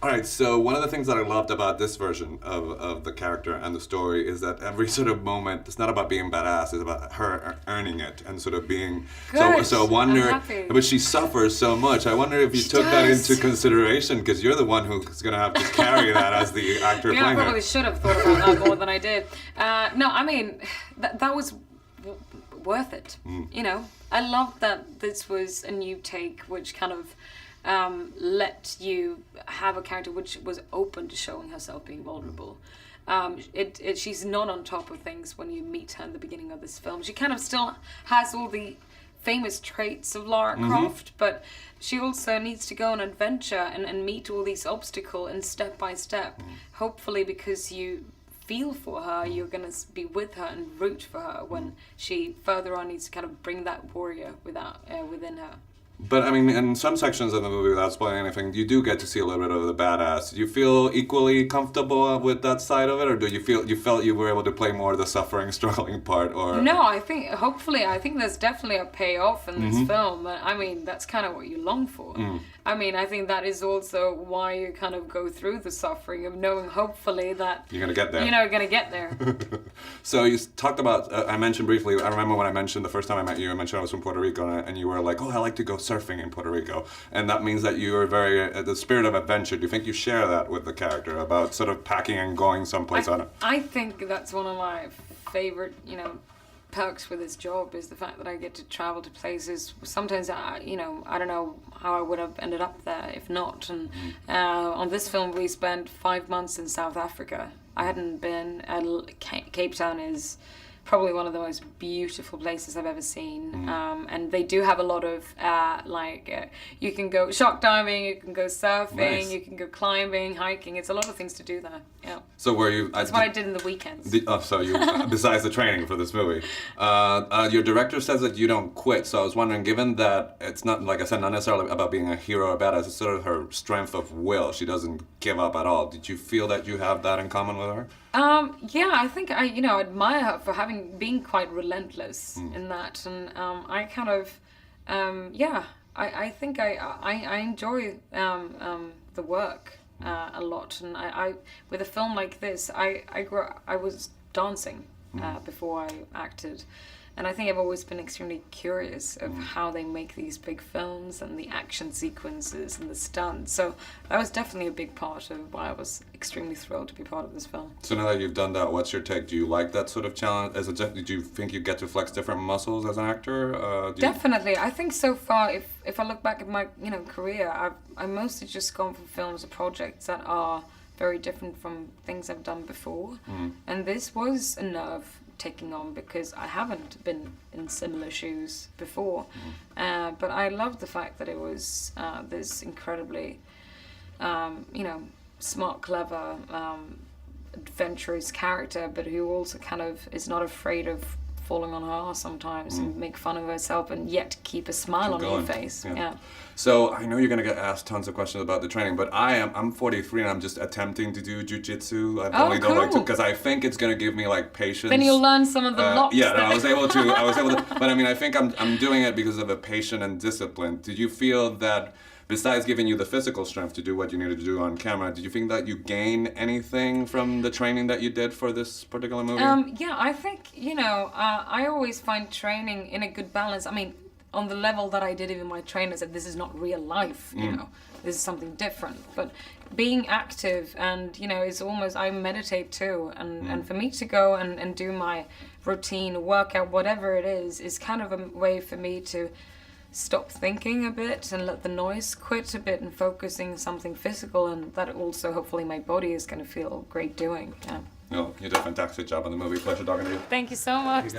All right, so one of the things that I loved about this version of the character and the story is that every sort of moment, it's not about being badass, it's about her earning it and sort of being... Good. So I wonder, I'm happy. but she suffers so much. I wonder if you took that into consideration, because you're the one who's going to have to carry that as the actor Yeah, I playing probably her. should have thought about that more than I did. No, I mean, that was worth it. You know, I loved that this was a new take, which kind of let you have a character which was open to showing herself being vulnerable. She's not on top of things when you meet her in the beginning of this film. She kind of still has all the famous traits of Lara Croft, but she also needs to go on an adventure and meet all these obstacles and step by step. Hopefully, because you feel for her, you're going to be with her and root for her when she further on needs to kind of bring that warrior within her. But I mean, in some sections of the movie, without spoiling anything, you do get to see a little bit of the badass. Do you feel equally comfortable with that side of it, or do you felt you were able to play more of the suffering, struggling part? Or no, I think there's definitely a payoff in this film. I mean, that's kind of what you long for. I mean, I think that is also why you kind of go through the suffering of knowing, hopefully, that you're gonna get there. You know, gonna get there. So you talked about. I mentioned briefly. I remember when I mentioned the first time I met you. I mentioned I was from Puerto Rico, and you were like, "Oh, I like to go surfing in Puerto Rico," and that means that you are very the spirit of adventure. Do you think you share that with the character about sort of packing and going someplace on it? I think that's one of my favorite, perks with this job is the fact that I get to travel to places. Sometimes I don't know how I would have ended up there if not. And on this film, we spent 5 months in South Africa. I hadn't been. Cape Town is probably one of the most beautiful places I've ever seen. And they do have a lot of you can go shock diving, you can go surfing, you can go climbing, hiking. It's a lot of things to do there. Yeah. So were you? That's what I did in the weekends. So you, besides the training for this movie, your director says that you don't quit. So I was wondering, given that it's not, like I said, not necessarily about being a hero or badass, it's sort of her strength of will. She doesn't give up at all. Did you feel that you have that in common with her? Yeah, I think I admire her for being quite relentless in that, and I kind of, I think I enjoy the work a lot, and I with a film like this, I was dancing before I acted. And I think I've always been extremely curious of how they make these big films and the action sequences and the stunts. So that was definitely a big part of why I was extremely thrilled to be part of this film. So now that you've done that, what's your take? Do you like that sort of challenge? Did you think you get to flex different muscles as an actor? Definitely. I think so far, if I look back at my career, I've mostly just gone for films or projects that are very different from things I've done before. And this was a nerve taking on because I haven't been in similar shoes before. But I loved the fact that it was this incredibly, smart, clever, adventurous character, but who also kind of is not afraid of falling on her ass sometimes and make fun of herself and yet keep a smile on her face. Yeah. So I know you're going to get asked tons of questions about the training, but I'm 43 and I'm just attempting to do jiu-jitsu. I've only done like 2 because I think it's going to give me like patience. Then you'll learn some of the locks. Yeah, I was able to, but I mean, I think I'm doing it because of a patience and discipline. Did you feel that besides giving you the physical strength to do what you needed to do on camera, did you think that you gained anything from the training that you did for this particular movie? Yeah, I think, I always find training in a good balance. I mean, on the level that I did, even my trainer said, this is not real life, this is something different. But being active and, it's almost, I meditate too. And for me to go and do my routine, workout, whatever it is kind of a way for me to stop thinking a bit and let the noise quit a bit and focusing on something physical, and that also hopefully my body is going to feel great doing. Yeah. No, you did a fantastic job on the movie. Pleasure talking to you. Thank you so much.